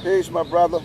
Peace, my brother.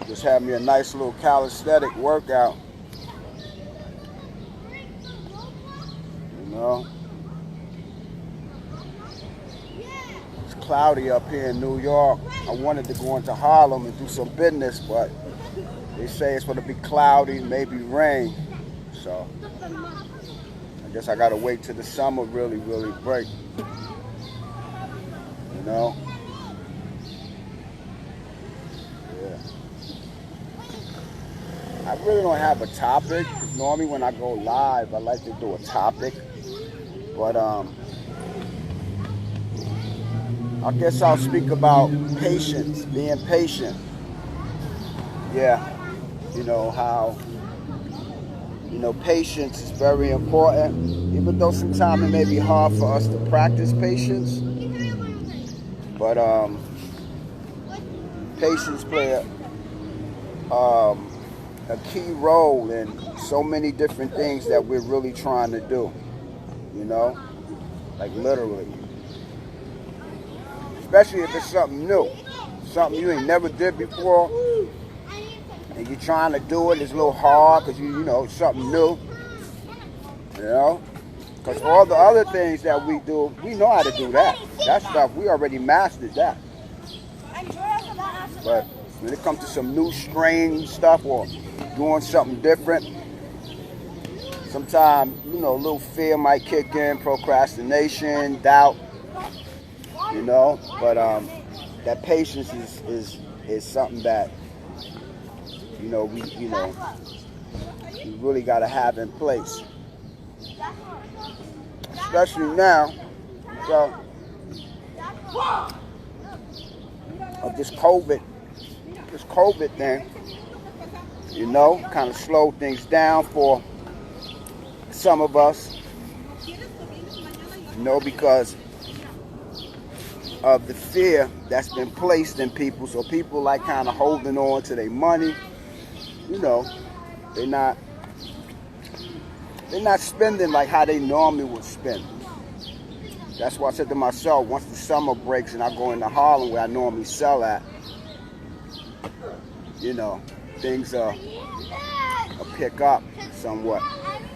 Just had me a nice little calisthenic workout. You know, it's cloudy up here in New York. I wanted to go into Harlem and do some business, but they say it's going to be cloudy, maybe rain. So I guess I got to wait till the summer really break. You know? Yeah. I really don't have a topic, because normally when I go live, I like to do a topic. But I guess I'll speak about patience, being patient. Yeah, you know, how, you know, patience is very important, even though sometimes it may be hard for us to practice patience. But patience play a key role in so many different things that we're really trying to do, you know, like literally. Especially if it's something new, something you ain't never did before, and you're trying to do it, it's a little hard because you know, it's something new, you know, because all the other things that we do, we know how to do that. That stuff, we already mastered that. But when it comes to some new strange stuff or doing something different, sometimes, you know, a little fear might kick in, procrastination, doubt, you know, but that patience is something that, you know, we really got to have in place, especially now, so, of this COVID thing, you know, kind of slowed things down for some of us, you know, because of the fear that's been placed in people. So people like kind of holding on to their money, you know, they're not spending like how they normally would spend. That's why I said to myself, once the summer breaks and I go into Harlem where I normally sell at, you know, things will pick up somewhat.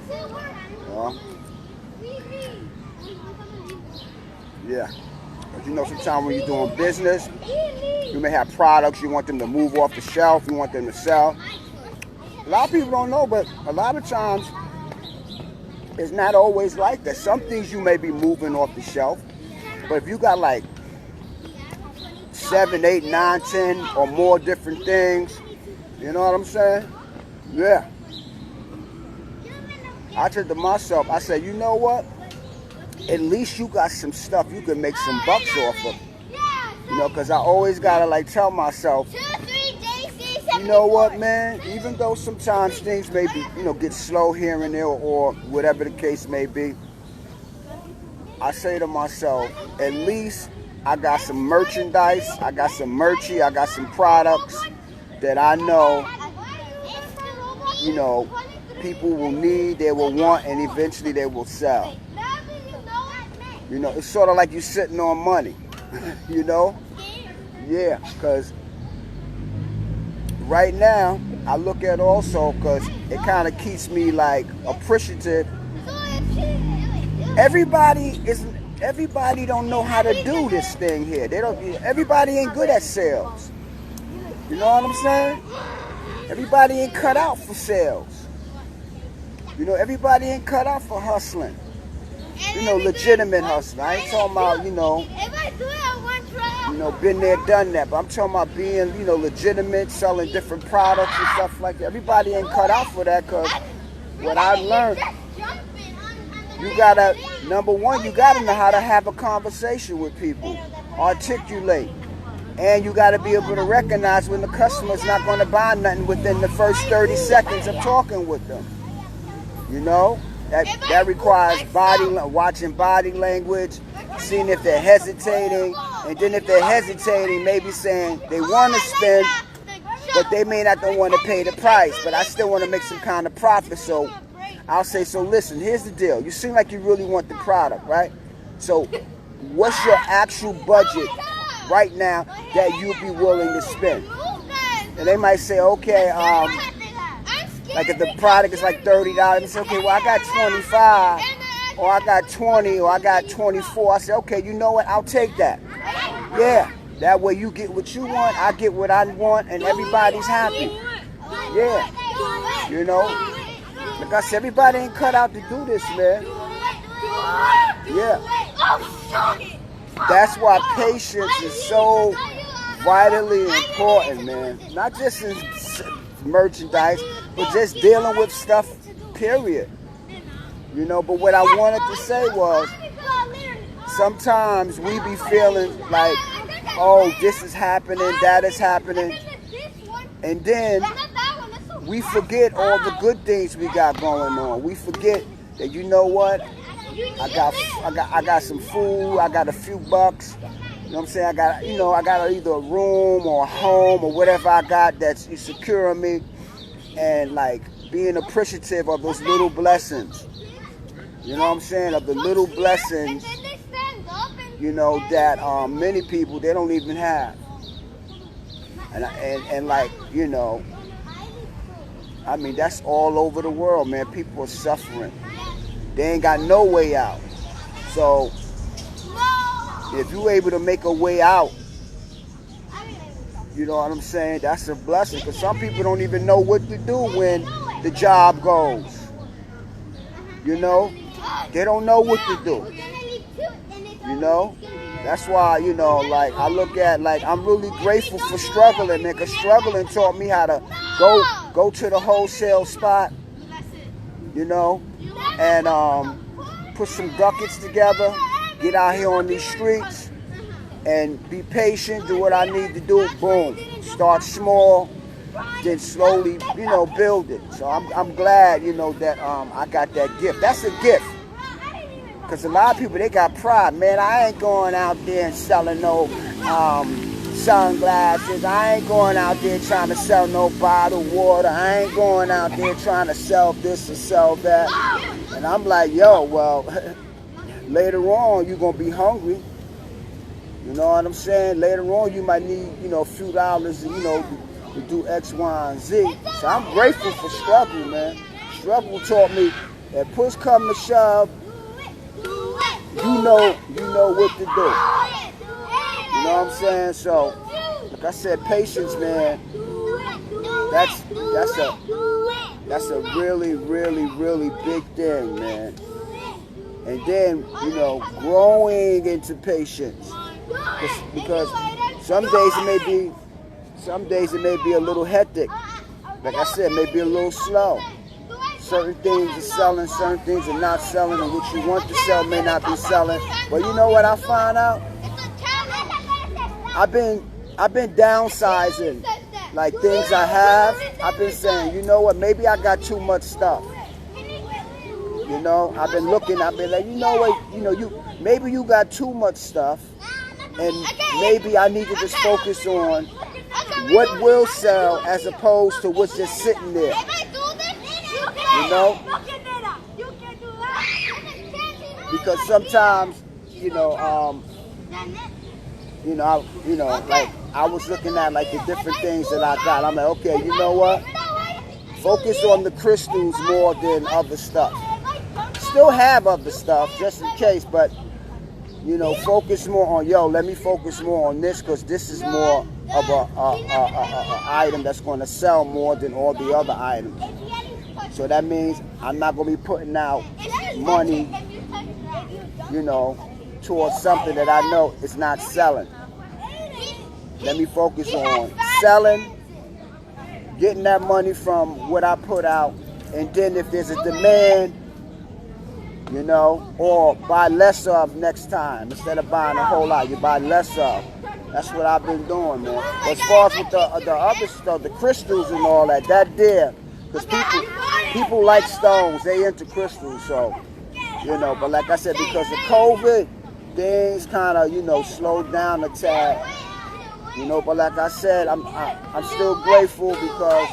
You know? Yeah. But you know, sometimes when you're doing business, you may have products, you want them to move off the shelf, you want them to sell. A lot of people don't know, but a lot of times, it's not always like that. Some things you may be moving off the shelf, but if you got like 7, 8, 9, 10 or more different things, you know what I'm saying? Yeah. I said to myself, I said, you know what? At least you got some stuff you can make some bucks off of. You know, because I always got to like tell myself, you know what, man? Even though sometimes things may be, you know, get slow here and there or whatever the case may be, I say to myself, at least I got some merchandise, I got some merchy, I got some products that I know, you know, people will need, they will want, and eventually they will sell. You know, it's sort of like you're sitting on money, you know? Yeah, because right now, I look at also, because it kind of keeps me like appreciative. Everybody don't know how to do this thing here. Everybody ain't good at sales. You know what I'm saying? Everybody ain't cut out for sales. You know, everybody ain't cut out for hustling. You know, legitimate hustling. I ain't talking about, you know, been there, done that. But I'm talking about being, you know, legitimate, selling different products and stuff like that. Everybody ain't cut out for that, because what I learned, you gotta, number one, you gotta know how to have a conversation with people, articulate, and you gotta be able to recognize when the customer's not gonna buy nothing within the first 30 seconds of talking with them. You know, that requires watching body language, seeing if they're hesitating, and then if they're hesitating, maybe saying they want to spend, but they may not want to pay the price, but I still want to make some kind of profit. So I'll say, so listen, here's the deal. You seem like you really want the product, right? So what's your actual budget right now that you'd be willing to spend? And they might say, okay, like if the product is like $30, they say, okay, well, I got 25, or I got 20, or I got 24. I say, okay, you know what? I'll take that. Yeah, that way you get what you want, I get what I want, and everybody's happy. Yeah, you know, like I said, everybody ain't cut out to do this, man. Yeah, that's why patience is so vitally important, man. Not just in merchandise, but just dealing with stuff, period. You know, but what I wanted to say was, sometimes we be feeling like, oh, this is happening, that is happening, and then we forget all the good things we got going on. We forget that, you know what, I got some food, I got a few bucks. You know what I'm saying? I got either a room or a home or whatever I got that's securing me, and like being appreciative of those little blessings. You know what I'm saying? Of the little blessings, you know, that many people, they don't even have. And like, you know, I mean, that's all over the world, man. People are suffering. They ain't got no way out. So if you're able to make a way out, you know what I'm saying, that's a blessing. Because some people don't even know what to do when the job goes. You know, they don't know what to do. You know, that's why, you know, like I look at, like, I'm really grateful for struggling, man. Because struggling taught me how to go to the wholesale spot, you know, and put some buckets together, get out here on these streets, and be patient, do what I need to do. Boom, start small, then slowly, you know, build it. So I'm glad, you know, that I got that gift. That's a gift. Because a lot of people, they got pride. Man, I ain't going out there and selling no sunglasses. I ain't going out there trying to sell no bottled water. I ain't going out there trying to sell this or sell that. And I'm like, yo, well, later on, you're going to be hungry. You know what I'm saying? Later on, you might need, you know, a few dollars, you know, to do X, Y, and Z. So I'm grateful for struggle, man. Struggle taught me that push come to shove, you know what to do. You know what I'm saying? So, like I said, patience, man. That's a really, really, really big thing, man. And then, you know, growing into patience, because some days it may be a little hectic. Like I said, it may be a little slow. Certain things are selling, certain things are not selling, and what you want to sell may not be selling. But you know what I found out? I've been downsizing, like things I have. I've been saying, you know what, maybe I got too much stuff. You know, I've been looking, I've been like, you know what, you know, maybe you got too much stuff, and maybe I need to just focus on what will sell as opposed to what's just sitting there. You know? Because sometimes, like I was looking at like the different things that I got. I'm like, okay, you know what? Focus on the crystals more than other stuff. Still have other stuff just in case, but you know, focus more on, let me focus more on this because this is more of a item that's going to sell more than all the other items. So that means I'm not going to be putting out money, you know, towards something that I know is not selling. Let me focus on selling, getting that money from what I put out, and then if there's a demand, you know, or buy less of next time. Instead of buying a whole lot, you buy less of. That's what I've been doing, man. But as far as with the other stuff, the crystals and all that, there, because people like stones, they into crystals, so, you know. But like I said, because of COVID, things kind of, you know, slowed down a tad, you know. But like I said, I'm still grateful because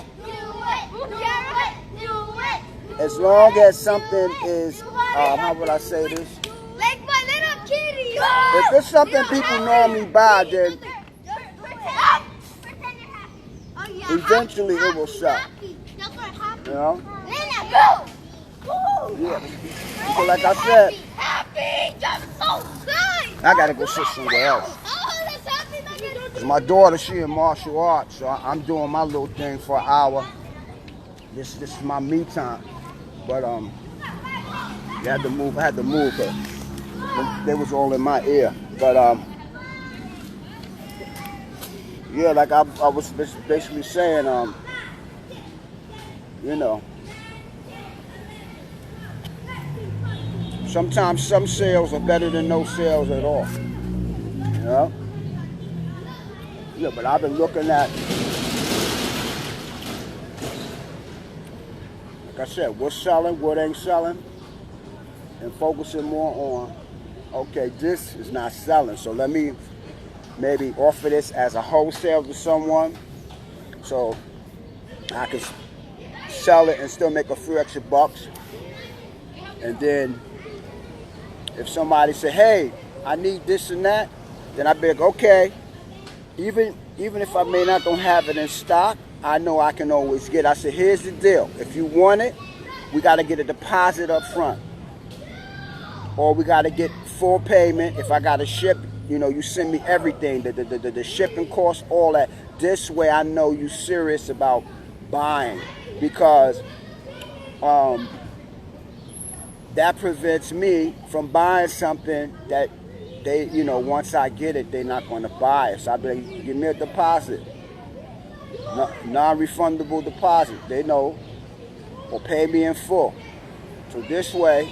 as long as something is, how would I say this? Like my little kitty. If it's something people normally buy, then eventually it will sell. You know? Yeah. So like I said, I gotta go sit somewhere else. Cause my daughter, she in martial arts, so I'm doing my little thing for an hour. This is my me time. But I had to move her. They was all in my ear. But yeah, like I was basically saying, you know, sometimes some sales are better than no sales at all. You know? Yeah, but I've been looking at, like I said, what's selling, what ain't selling, and focusing more on, okay, this is not selling, so let me maybe offer this as a wholesale to someone so I can sell it and still make a few extra bucks. And then if somebody say, hey, I need this and that, then I'd be like, okay, even if I may not don't have it in stock, I know I can always get. I said, here's the deal. If you want it, we got to get a deposit up front. Or we got to get full payment. If I got to ship, you know, you send me everything, the shipping costs, all that. This way I know you serious about buying. Because that prevents me from buying something that they, you know, once I get it, they're not going to buy it. So I'll be like, give me a deposit. Non-refundable deposit. They know. Or pay me in full. So this way,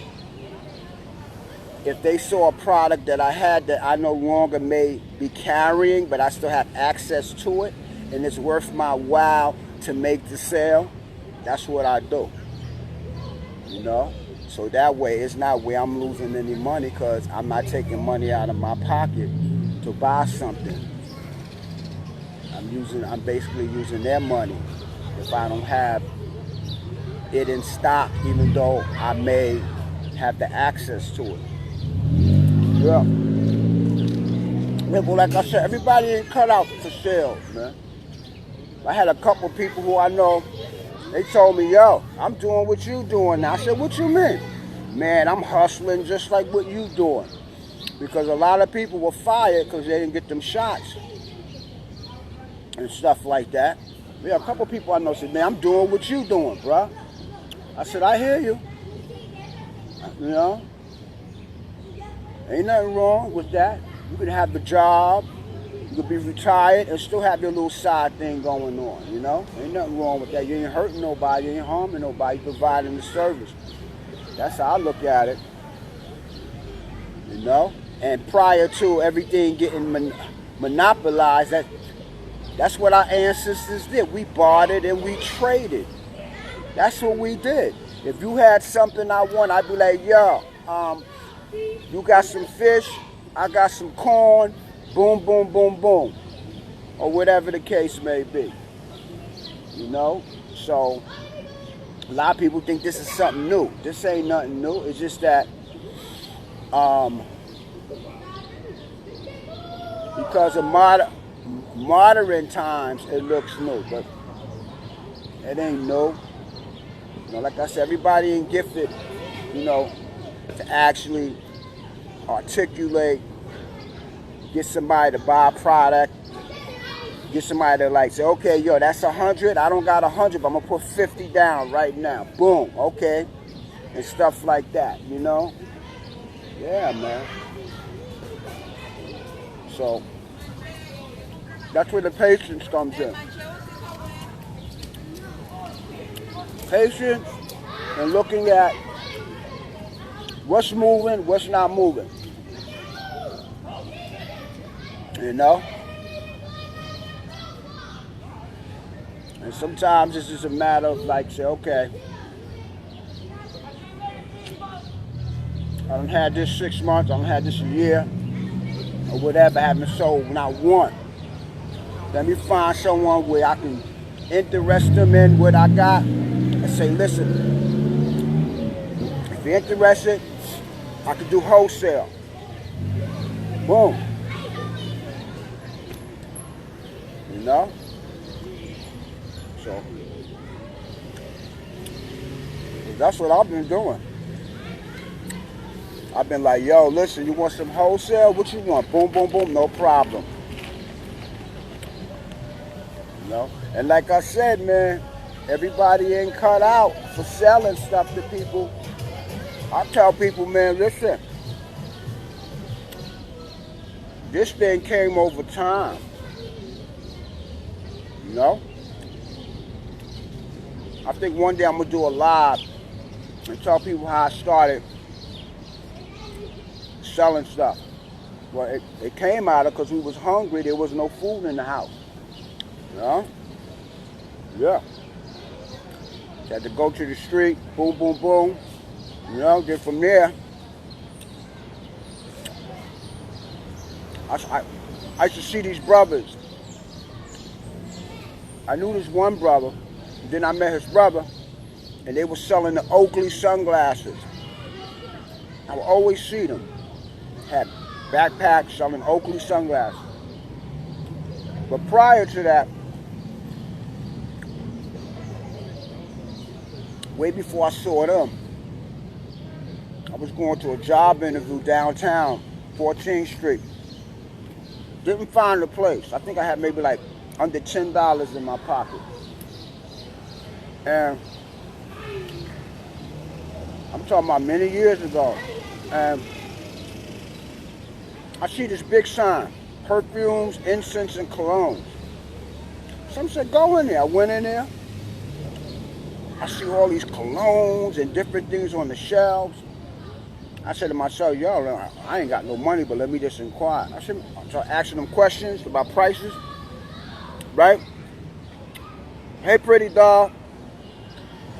if they saw a product that I had that I no longer may be carrying, but I still have access to it, and it's worth my while to make the sale, that's what I do. You know? So that way, it's not where I'm losing any money, because I'm not taking money out of my pocket to buy something. I'm basically using their money if I don't have it in stock, even though I may have the access to it. Yeah. Well, like I said, everybody ain't cut out for sales, man. I had a couple people who I know, they told me, yo, I'm doing what you doing now. I said, what you mean? Man, I'm hustling just like what you doing. Because a lot of people were fired because they didn't get them shots and stuff like that. Yeah, a couple people I know said, man, I'm doing what you doing, bruh. I said, I hear you. You know? Ain't nothing wrong with that. You could have the job, you could be retired and still have your little side thing going on, you know? Ain't nothing wrong with that. You ain't hurting nobody, you ain't harming nobody, you providing the service. That's how I look at it. You know? And prior to everything getting monopolized, that's what our ancestors did. We bartered and we traded. That's what we did. If you had something I want, I'd be like, yo, you got some fish, I got some corn, boom, boom, boom, boom. Or whatever the case may be. You know? So, a lot of people think this is something new. This ain't nothing new. It's just that, because of modern times, it looks new. But it ain't new. You know, like I said, everybody ain't gifted, you know, to actually articulate, get somebody to buy a product, get somebody to like say, okay, yo, that's 100. I don't got 100, but I'm gonna put 50 down right now. Boom, okay, and stuff like that. You know, yeah, man. So that's where the patience comes in. Patience and looking at What's moving, what's not moving. You know? And sometimes this is a matter of like, say, okay, I done had this 6 months, I done had this a year, or whatever, I haven't sold not one. Let me find someone where I can interest them in what I got and say, listen, if you're interested, I can do wholesale. Boom. You know? So, that's what I've been doing. I've been like, yo, listen, you want some wholesale? What you want? Boom, boom, boom, no problem. You know? And like I said, man, everybody ain't cut out for selling stuff to people. I tell people, man, listen, this thing came over time. You know? I think one day I'm going to do a live and tell people how I started selling stuff. Well, it came out of because we was hungry. There was no food in the house. You know? Yeah. Had to go to the street, boom, boom, boom. You know, then from there, I used to see these brothers. I knew this one brother, then I met his brother, and they were selling the Oakley sunglasses. I would always see them. Had backpacks selling Oakley sunglasses. But prior to that, way before I saw them, I was going to a job interview downtown, 14th Street. Didn't find a place. I think I had maybe like under $10 in my pocket. And I'm talking about many years ago. And I see this big sign, perfumes, incense, and colognes. Some said, go in there. I went in there. I see all these colognes and different things on the shelves. I said to myself, yo, I ain't got no money, but let me just inquire. I started asking them questions about prices, right? Hey, pretty dog.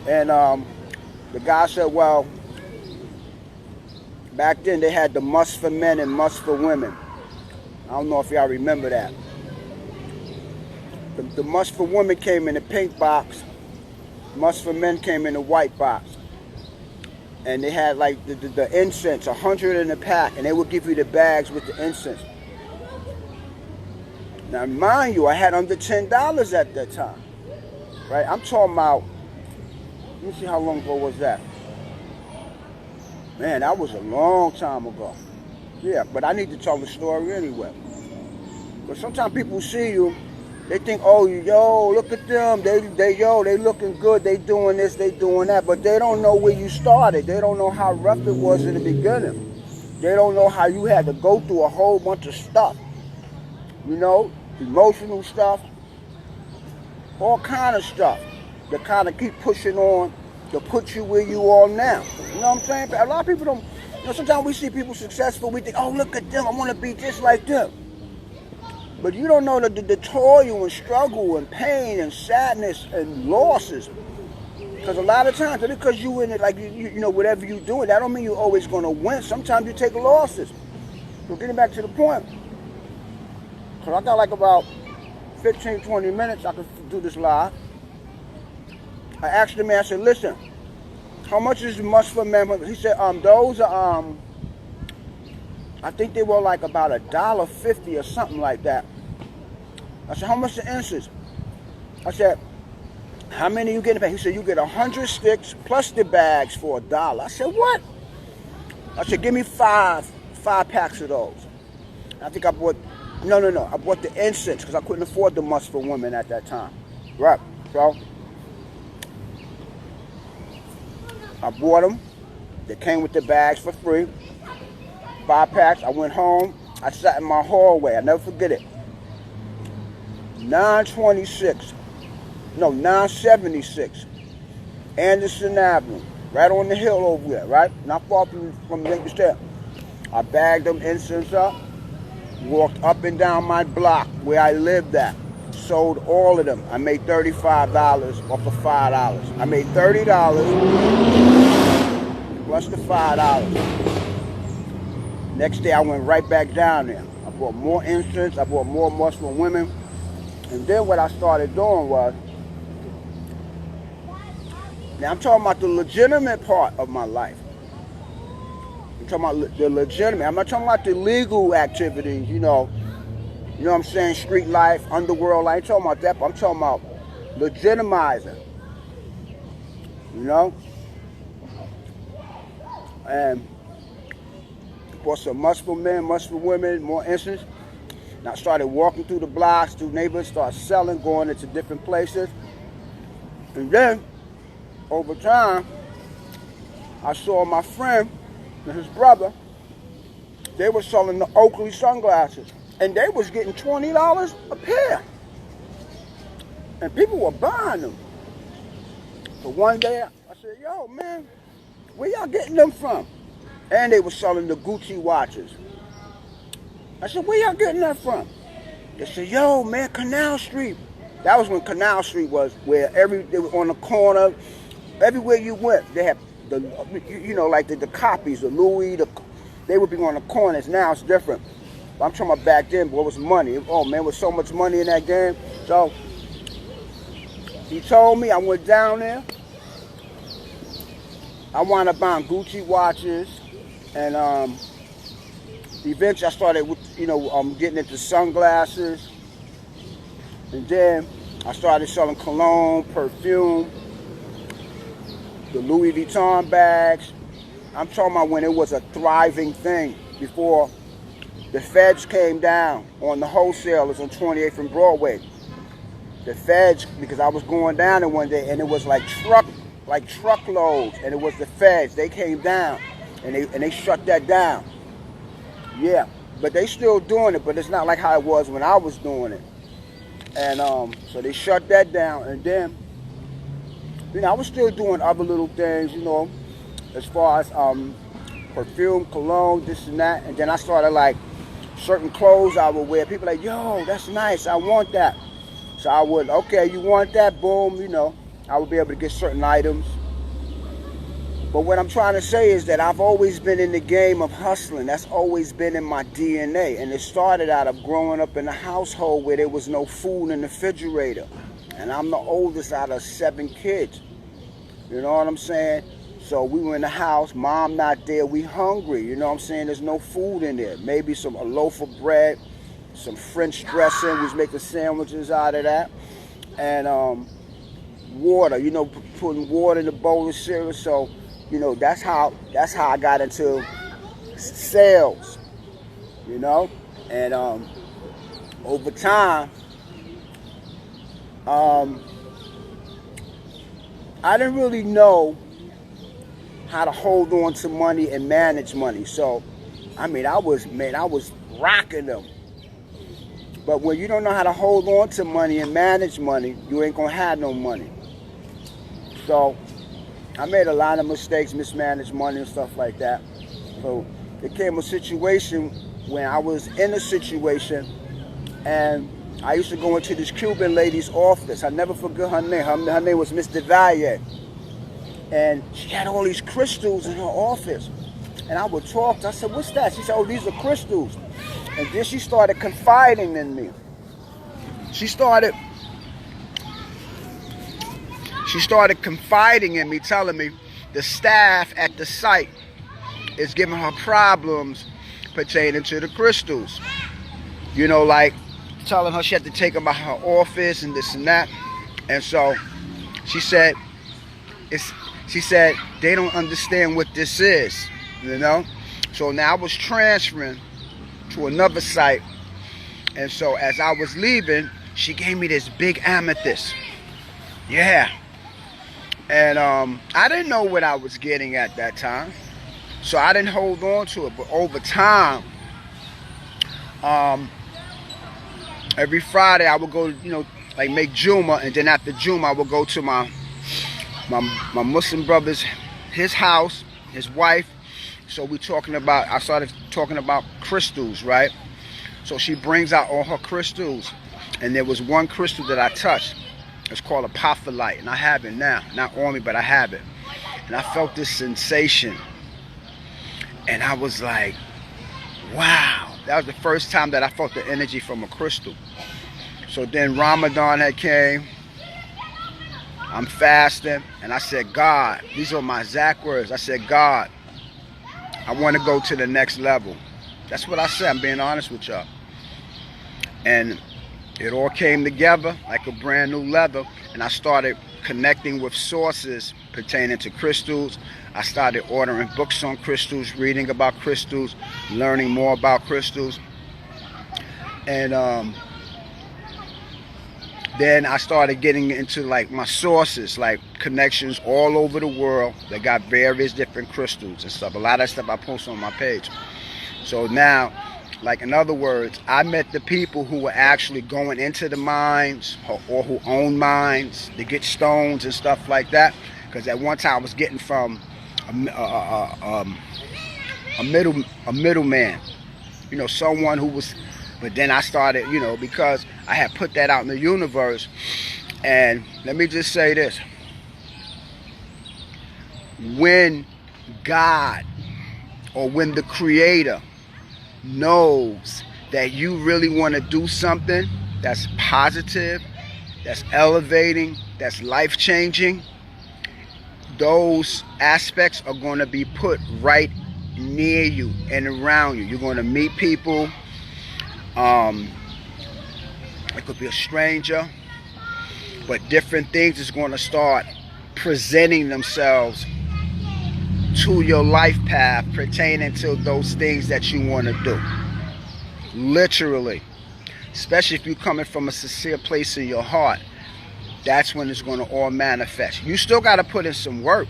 And the guy said, well, back then they had the must for men and must for women. I don't know if y'all remember that. The must for women came in the pink box. Must for men came in the white box. And they had like the incense, 100 in a pack, and they would give you the bags with the incense. Now, mind you, I had under $10 at that time, right? I'm talking about, let me see how long ago was that. Man, that was a long time ago. Yeah, but I need to tell the story anyway. But sometimes people see you, they think, oh, yo, look at them. They looking good. They doing this, they doing that. But they don't know where you started. They don't know how rough it was in the beginning. They don't know how you had to go through a whole bunch of stuff. You know, emotional stuff, all kind of stuff that kind of keep pushing on to put you where you are now. You know what I'm saying? A lot of people don't, you know, sometimes we see people successful, we think, oh, look at them. I want to be just like them. But you don't know the toil and struggle and pain and sadness and losses. Because a lot of times, just because you in it, like, you know, whatever you're doing, that don't mean you're always going to win. Sometimes you take losses. So getting back to the point. So I got like about 15, 20 minutes I could do this live. I asked the man, I said, listen, how much is the must for men? He said, those are, I think they were like about $1.50 or something like that. I said, how much the incense? I said, how many you getting paid? He said, you get 100 sticks plus the bags for $1. I said, what? I said, give me five packs of those. I think I bought, no, I bought the incense because I couldn't afford the must for women at that time. Right, so I bought them. They came with the bags for free. 5 packs. I went home. I sat in my hallway. I never forget it. 976 Anderson Avenue. right on the hill over there, right? Not far from Yankee Stadium. I bagged them incense up, walked up and down my block where I lived at, sold all of them. I made $35 off of $5. I made $30 plus the $5. Next day I went right back down there. I bought more incense, I bought more Muslim women. And then what I started doing was, now I'm talking about the legitimate part of my life. I'm talking about the legitimate. I'm not talking about the legal activities, you know what I'm saying, street life, underworld. I ain't talking about that, but I'm talking about legitimizing, you know? And bought some Muslim men, Muslim women, more incense. And I started walking through the blocks, through neighborhoods, started selling, going into different places. And then, over time, I saw my friend and his brother, they were selling the Oakley sunglasses. And they was getting $20 a pair. And people were buying them. So one day, I said, yo, man, where y'all getting them from? And they were selling the Gucci watches. I said, where y'all getting that from? They said, yo, man, Canal Street. That was when Canal Street was, where they were on the corner. Everywhere you went, they had the, you know, like the copies, the Louis, they would be on the corners. Now it's different. But I'm talking about back then, boy, it was money. Oh, man, there was so much money in that game. So he told me, I went down there. I wound up buying Gucci watches. And eventually I started with, getting into sunglasses. And then I started selling cologne, perfume, the Louis Vuitton bags. I'm talking about when it was a thriving thing, before the feds came down on the wholesalers on 28th and Broadway. The feds, because I was going down there one day and it was like truckloads, and it was the feds. They came down and they shut that down. Yeah, but they still doing it, but it's not like how it was when I was doing it. And so they shut that down, and then I was still doing other little things, as far as perfume, cologne, this and that. And then I started like certain clothes I would wear. People like, yo, that's nice, I want that. So I would, okay, you want that? Boom, I would be able to get certain items. But what I'm trying to say is that I've always been in the game of hustling. That's always been in my DNA. And it started out of growing up in a household where there was no food in the refrigerator. And I'm the oldest out of 7 kids. You know what I'm saying? So we were in the house, mom not there, we hungry. You know what I'm saying? There's no food in there. Maybe a loaf of bread, some French dressing. We was making sandwiches out of that. And water, putting water in the bowl of cereal. So, that's how I got into sales, and over time, I didn't really know how to hold on to money and manage money. So, I was rocking them. But when you don't know how to hold on to money and manage money, you ain't gonna have no money. So I made a lot of mistakes, mismanaged money and stuff like that. So it came a situation when I was in a situation, and I used to go into this Cuban lady's office. I never forget her name. Her name was Miss DeValier. And she had all these crystals in her office. And I would talk to her. I said, what's that? She said, oh, these are crystals. And then she started confiding in me. She started confiding in me, telling me the staff at the site is giving her problems pertaining to the crystals. Like telling her she had to take them out her office and this and that. And so she said, they don't understand what this is, So now I was transferring to another site. And so as I was leaving, she gave me this big amethyst. Yeah. And I didn't know what I was getting at that time. So I didn't hold on to it. But over time, every Friday I would go, like make Juma. And then after Juma, I would go to my Muslim brother's his house, his wife. So I started talking about crystals, right? So she brings out all her crystals. And there was one crystal that I touched. It's called apophyllite. And I have it now. Not on me, but I have it. And I felt this sensation. And I was like, wow. That was the first time that I felt the energy from a crystal. So then Ramadan had came. I'm fasting. And I said, God, these are my exact words. I said, God, I want to go to the next level. That's what I said. I'm being honest with y'all. And it all came together like a brand new leather. And I started connecting with sources pertaining to crystals. I started ordering books on crystals, reading about crystals, learning more about crystals. And then I started getting into like my sources, like connections all over the world that got various different crystals and stuff. A lot of stuff I post on my page. So now, like in other words, I met the people who were actually going into the mines or who own mines to get stones and stuff like that. Because at one time I was getting from a middleman, you know, someone who was. But then I started, you know, because I had put that out in the universe. And let me just say this. When God or when the Creator knows that you really want to do something that's positive, that's elevating, that's life-changing, those aspects are going to be put right near you and around you. You're going to meet people. It could be a stranger, but different things is going to start presenting themselves to your life path pertaining to those things that you want to do. Literally. Especially if you're coming from a sincere place in your heart. That's when it's going to all manifest. You still got to put in some work.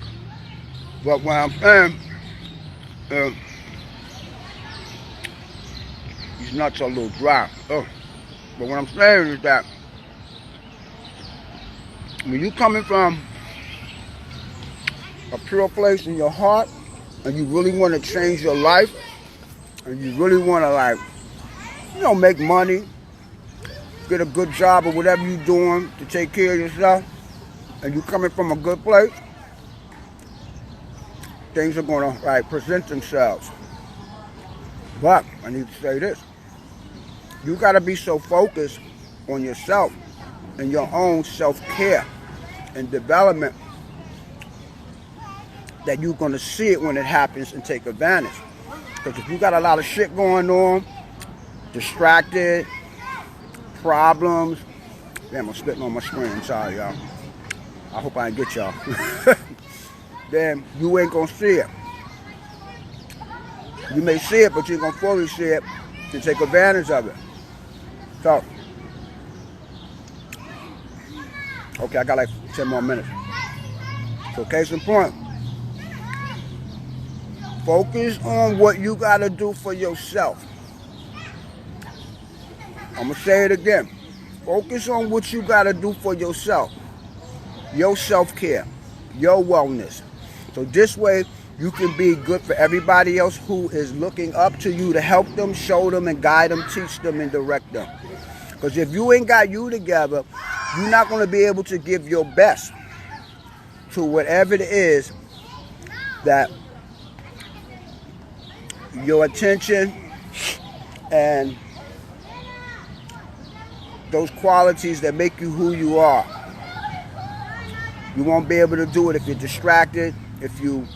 But when I'm saying, these nuts are a little dry. But what I'm saying is that when you're coming from a pure place in your heart and you really want to change your life and you really want to, like, you know, make money, get a good job or whatever you're doing to take care of yourself, and you're coming from a good place, things are going to, like, present themselves. But I need to say this. You got to be so focused on yourself and your own self-care and development that you're going to see it when it happens and take advantage. Because if you got a lot of shit going on, distracted, problems, damn, I'm spitting on my screen, sorry y'all. I hope I didn't get y'all. Then you ain't going to see it. You may see it, but you ain't going to fully see it to take advantage of it. So, okay, I got like 10 more minutes. So case in point, focus on what you got to do for yourself. I'm going to say it again. Focus on what you got to do for yourself. Your self-care, your wellness. So this way, you can be good for everybody else who is looking up to you to help them, show them, and guide them, teach them, and direct them. Because if you ain't got you together, you're not going to be able to give your best to whatever it is that your attention and those qualities that make you who you are. You won't be able to do it if you're distracted, if you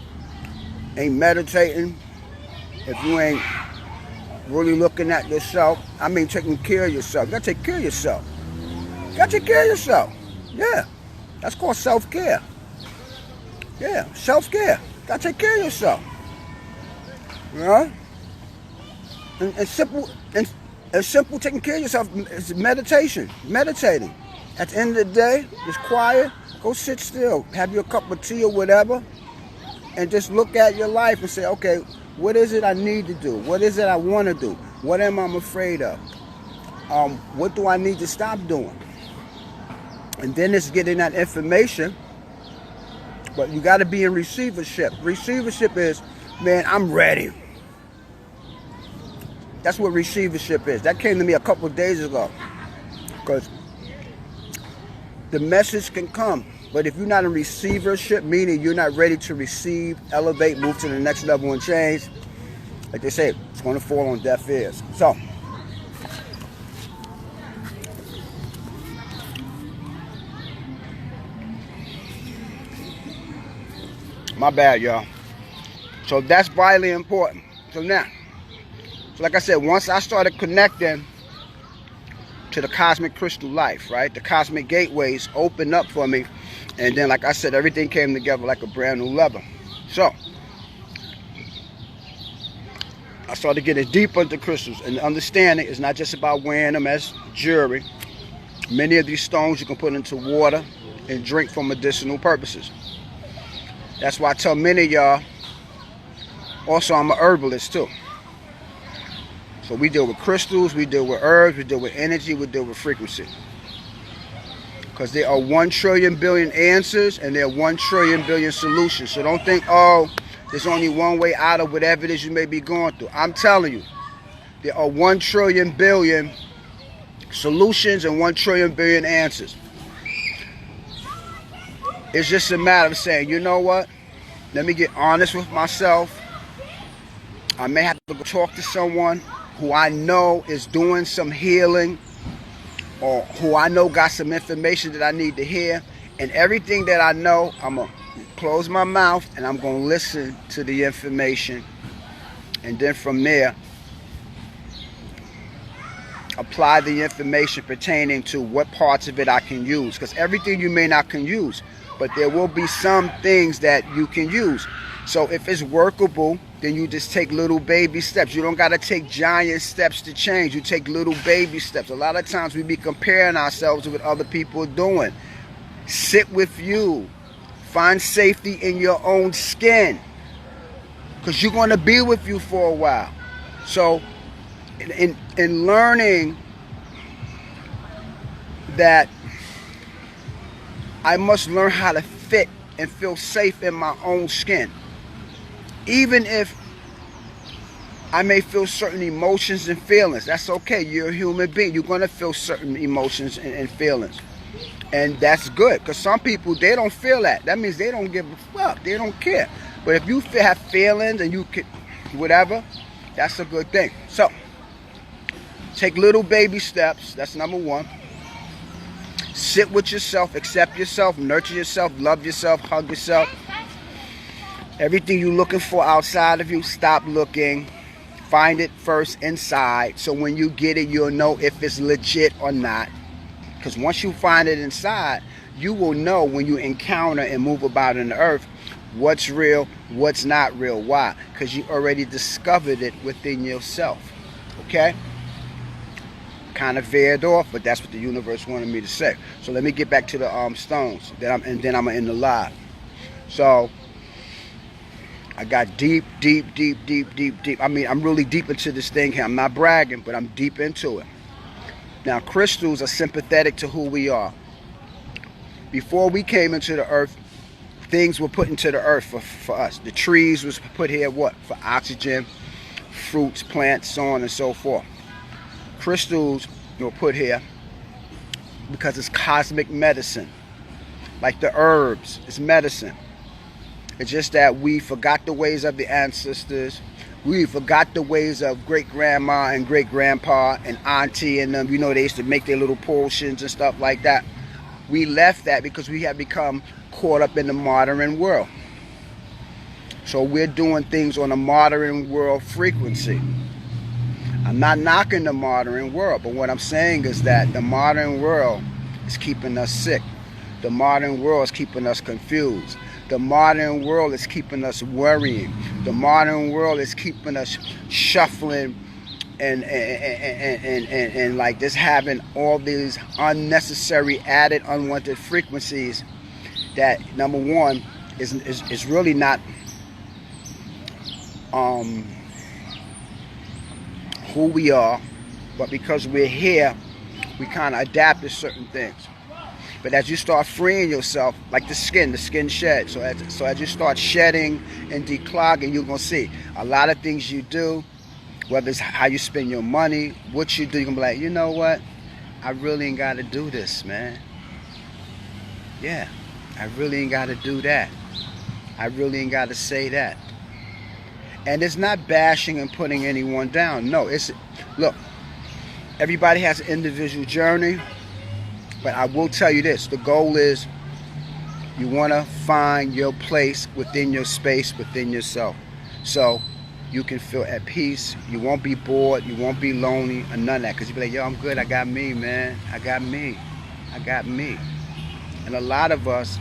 ain't meditating, if you ain't really looking at yourself. I mean, taking care of yourself. You gotta take care of yourself. You gotta take care of yourself. Yeah. That's called self-care. Yeah, self-care. You gotta take care of yourself. You know? And simple taking care of yourself is meditation. Meditating. At the end of the day, just quiet. Go sit still. Have your cup of tea or whatever. And just look at your life and say, okay, what is it I need to do? What is it I want to do? What am I afraid of? What do I need to stop doing? And then it's getting that information But you got to be in receivership. Receivership is, man, I'm ready. That's what receivership is. That came to me a couple of days ago. Because the message can come. But if you're not in receivership, meaning you're not ready to receive, elevate, move to the next level and change, like they say, it's going to fall on deaf ears. So, my bad, y'all. So that's vitally important. So now, like I said, once I started connecting to the cosmic crystal life, right? The cosmic gateways opened up for me. And then, like I said, everything came together like a brand new level. So, I started getting deeper into crystals. And understanding is not just about wearing them as jewelry. Many of these stones you can put into water and drink for medicinal purposes. That's why I tell many of y'all, also I'm an herbalist too. So we deal with crystals, we deal with herbs, we deal with energy, we deal with frequency. Because there are 1 trillion billion answers and there are 1 trillion billion solutions. So don't think, oh, there's only one way out of whatever it is you may be going through. I'm telling you, there are 1 trillion billion solutions and 1 trillion billion answers. It's just a matter of saying, you know what? Let me get honest with myself. I may have to go talk to someone who I know is doing some healing, or who I know got some information that I need to hear. And everything that I know, I'm going to close my mouth and I'm going to listen to the information. And then from there, apply the information pertaining to what parts of it I can use. Because everything you may not can use, but there will be some things that you can use. So if it's workable, then you just take little baby steps. You don't got to take giant steps to change. You take little baby steps. A lot of times we be comparing ourselves with what other people are doing. Sit with you. Find safety in your own skin. Because you're going to be with you for a while. So in learning that I must learn how to fit and feel safe in my own skin. Even if I may feel certain emotions and feelings, that's okay. You're a human being. You're going to feel certain emotions and feelings. And that's good. Because some people, they don't feel that. That means they don't give a fuck. They don't care. But if you have feelings and you can, whatever, that's a good thing. So, take little baby steps. That's number 1. Sit with yourself, accept yourself, nurture yourself, love yourself, hug yourself. Everything you're looking for outside of you, stop looking. Find it first inside. So when you get it, you'll know if it's legit or not. Because once you find it inside, you will know when you encounter and move about in the earth what's real, what's not real. Why? Because you already discovered it within yourself. Okay? Kind of veered off, but that's what the universe wanted me to say. So let me get back to the stones, and then I'm gonna end the live. So I got deep. I mean, I'm really deep into this thing here. I'm not bragging, but I'm deep into it. Now, crystals are sympathetic to who we are. Before we came into the earth, things were put into the earth for us. The trees was put here, what? For oxygen, fruits, plants, so on and so forth. Crystals were put here because it's cosmic medicine. Like the herbs, it's medicine. It's just that we forgot the ways of the ancestors. We forgot the ways of great-grandma and great-grandpa and auntie and them. You know, they used to make their little potions and stuff like that. We left that because we have become caught up in the modern world. So we're doing things on a modern world frequency. I'm not knocking the modern world, but what I'm saying is that the modern world is keeping us sick. The modern world is keeping us confused. The modern world is keeping us worrying. The modern world is keeping us shuffling and like just having all these unnecessary added unwanted frequencies that, number one, is really not who we are, but because we're here, we kind of adapt to certain things. But as you start freeing yourself, like the skin sheds. So as you start shedding and declogging, you're going to see a lot of things you do, whether it's how you spend your money, what you do, you're going to be like, you know what? I really ain't got to do this, man. Yeah, I really ain't got to do that. I really ain't got to say that. And it's not bashing and putting anyone down. No, look, everybody has an individual journey. But I will tell you this, the goal is you want to find your place within your space, within yourself. So you can feel at peace. You won't be bored. You won't be lonely or none of that. Because you'll be like, yo, I'm good. I got me, man. I got me. I got me. And a lot of us,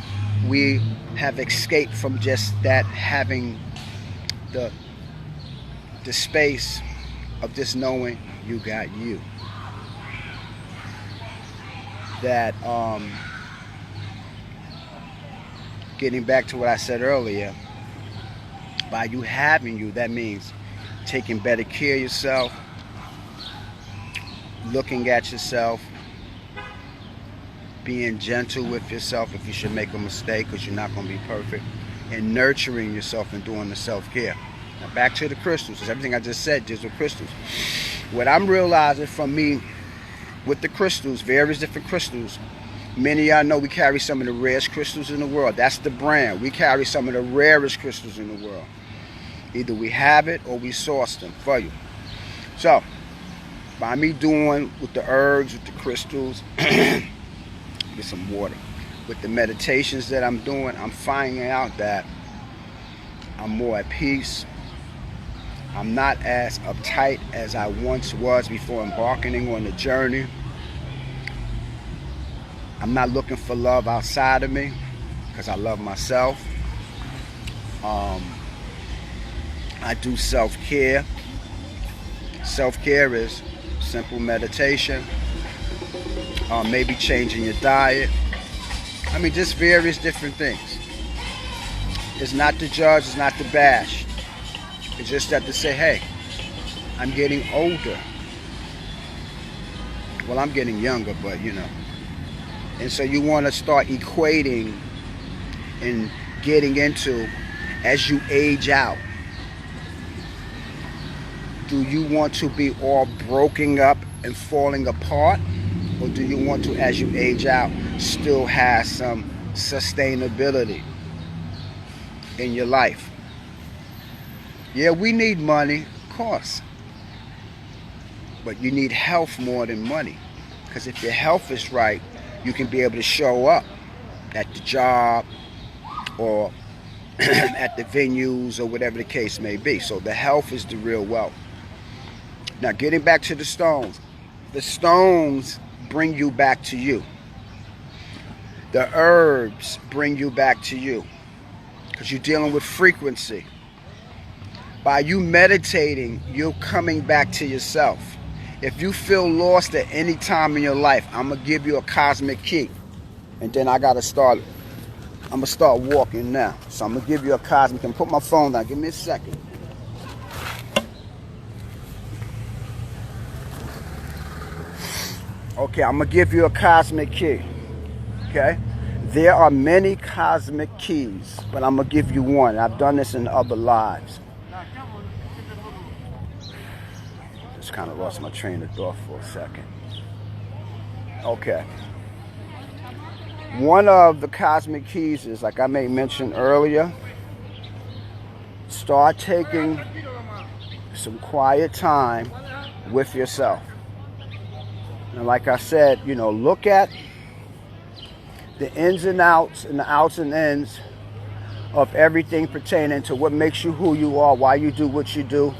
we have escaped from just that, having the space of just knowing you got you. That getting back to what I said earlier, by you having you, that means taking better care of yourself, looking at yourself, being gentle with yourself if you should make a mistake, because you're not going to be perfect, and nurturing yourself and doing the self-care. Now back to the crystals, because everything I just said deals with crystals. What I'm realizing from me with the crystals, various different crystals, many of y'all know we carry some of the rarest crystals in the world. That's the brand. We carry some of the rarest crystals in the world. Either we have it or we source them for you. So, by me doing with the herbs, with the crystals, get some water. With the meditations that I'm doing, I'm finding out that I'm more at peace. I'm not as uptight as I once was before embarking on the journey. I'm not looking for love outside of me because I love myself. I do self-care. Self-care is simple meditation, maybe changing your diet. I mean, just various different things. It's not to judge, it's not to bash. It's just that to say, hey, I'm getting older. Well, I'm getting younger, but you know. And so you want to start equating and getting into, as you age out, do you want to be all broken up and falling apart? Or do you want to, as you age out, still have some sustainability in your life? Yeah, we need money, of course. But you need health more than money. Because if your health is right, you can be able to show up at the job or at the venues or whatever the case may be. So the health is the real wealth. Now, getting back to the stones. The stones bring you back to you. The herbs bring you back to you. Because you're dealing with frequency. By you meditating, you're coming back to yourself. If you feel lost at any time in your life, I'm going to give you a cosmic key. And then I'm going to start walking now. So I'm going to give you a cosmic key. Put my phone down. Give me a second. Okay, I'm going to give you a cosmic key. Okay? There are many cosmic keys, but I'm going to give you one. I've done this in other lives. Just kind of lost my train of thought for a second. Okay. One of the cosmic keys is, like I made mention earlier, start taking some quiet time with yourself. And like I said, you know, look at the ins and outs and the outs and ins of everything pertaining to what makes you who you are, why you do what you do,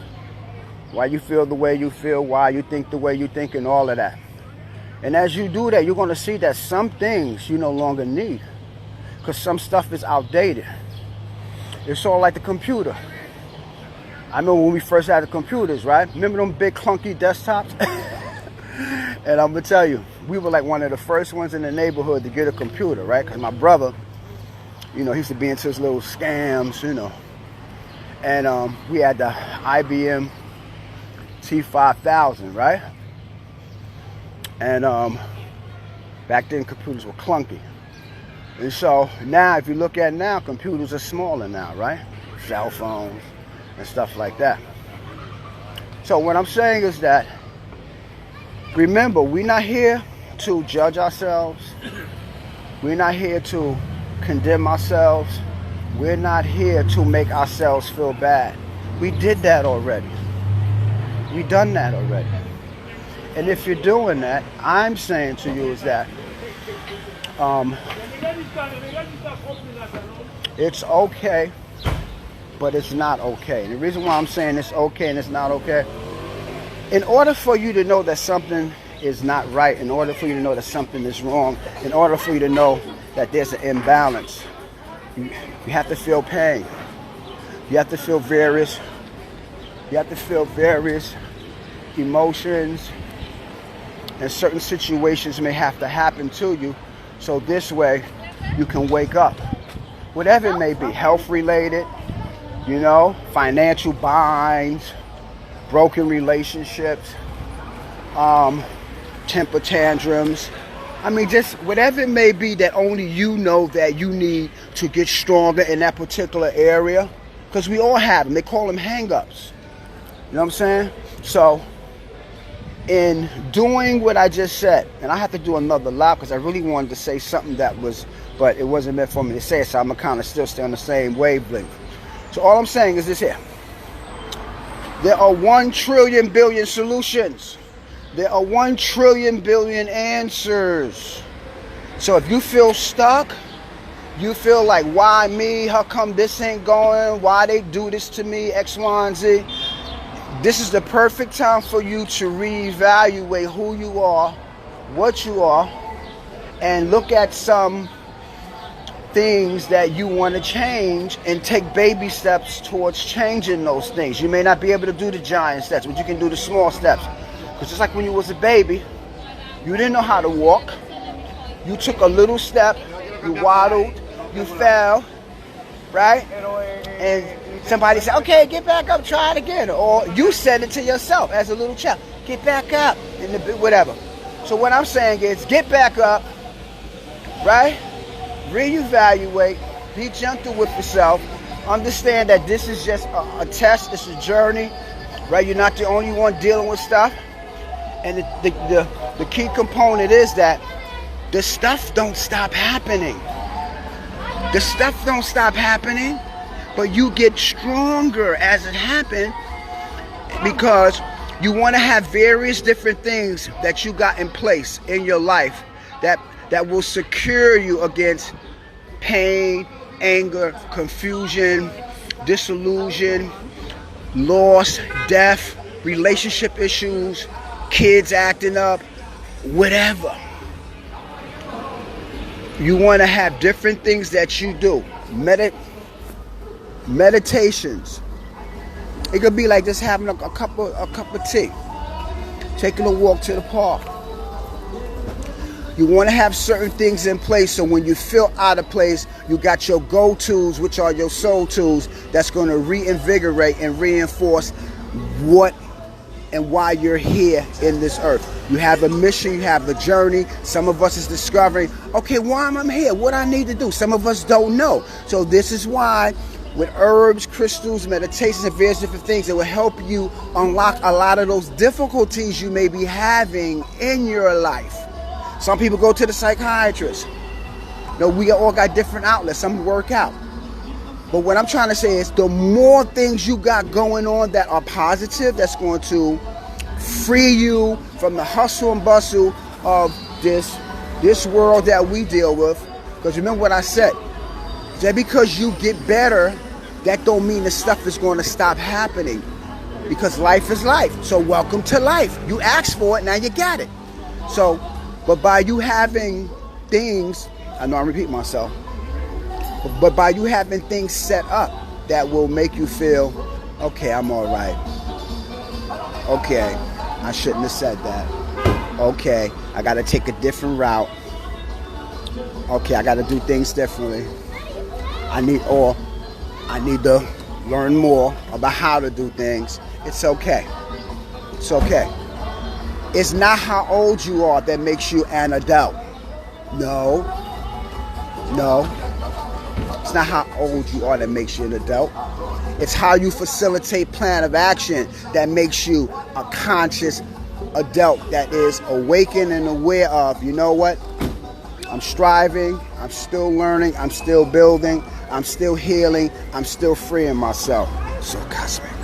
why you feel the way you feel, why you think the way you think, and all of that. And as you do that, you're going to see that some things you no longer need because some stuff is outdated. It's all like the computer. I remember when we first had the computers, right? Remember them big clunky desktops? And I'm going to tell you, we were like one of the first ones in the neighborhood to get a computer, right? Because my brother, you know, he used to be into his little scams, you know. And we had the IBM T5000, right? And back then computers were clunky. And so now, if you look at now, computers are smaller now, right? Cell phones and stuff like that. So what I'm saying is that, remember, we're not here to judge ourselves. We're not here to condemn ourselves. We're not here to make ourselves feel bad. We did that already. We done that already. And if you're doing that, I'm saying to you is that it's okay, but it's not okay. And the reason why I'm saying it's okay and it's not okay, in order for you to know that something is not right, in order for you to know that something is wrong, in order for you to know that there's an imbalance, you have to feel pain. You have to feel various emotions, and certain situations may have to happen to you, so this way you can wake up. Whatever it may be, health related, you know, financial binds, broken relationships, temper tantrums. I mean, just whatever it may be that only you know that you need to get stronger in that particular area. Because we all have them. They call them hang-ups. You know what I'm saying? So, in doing what I just said, and I have to do another live because I really wanted to say something that was, but it wasn't meant for me to say it, so I'm going to kind of still stay on the same wavelength. So all I'm saying is this here. There are 1 trillion billion solutions. There are 1 trillion billion answers. So if you feel stuck, you feel like, why me? How come this ain't going? Why they do this to me? X, Y, and Z. This is the perfect time for you to reevaluate who you are, what you are, and look at some things that you want to change and take baby steps towards changing those things. You may not be able to do the giant steps, but you can do the small steps. Because just like when you was a baby, you didn't know how to walk. You took a little step, you waddled, you fell, right? And somebody said, okay, get back up, try it again. Or you said it to yourself as a little child, get back up, and whatever. So what I'm saying is, get back up, right? Reevaluate, be gentle with yourself. Understand that this is just a test, it's a journey, right? You're not the only one dealing with stuff. And the key component is that the stuff don't stop happening. The stuff don't stop happening, but you get stronger as it happens because you want to have various different things that you got in place in your life that will secure you against pain, anger, confusion, disillusion, loss, death, relationship issues, kids acting up, whatever. You want to have different things that you do. Meditations. It could be like just having a cup of tea, taking a walk to the park. You want to have certain things in place so when you feel out of place, you got your go-tos, which are your soul tools, that's going to reinvigorate and reinforce what and why you're here in this earth. You have a mission, you have a journey. Some of us is discovering, okay, why am I here? What I need to do? Some of us don't know. So this is why with herbs, crystals, meditations, and various different things, it will help you unlock a lot of those difficulties you may be having in your life. Some people go to the psychiatrist. You know, we all got different outlets. Some work out. But what I'm trying to say is the more things you got going on that are positive, that's going to free you from the hustle and bustle of this world that we deal with. Because remember what I said, that because you get better, that don't mean the stuff is going to stop happening. Because life is life. So welcome to life. You asked for it, now you got it. So, but by you having things, I know I'm repeating myself, but by you having things set up that will make you feel, okay, I'm all right. Okay, I shouldn't have said that. Okay, I got to take a different route. Okay, I got to do things differently. I need to learn more about how to do things. It's okay. It's okay. It's not how old you are that makes you an adult. No. No. It's not how old you are that makes you an adult. It's how you facilitate plan of action that makes you a conscious adult that is awakened and aware of, you know what? I'm striving, I'm still learning, I'm still building, I'm still healing, I'm still freeing myself. So cosmic.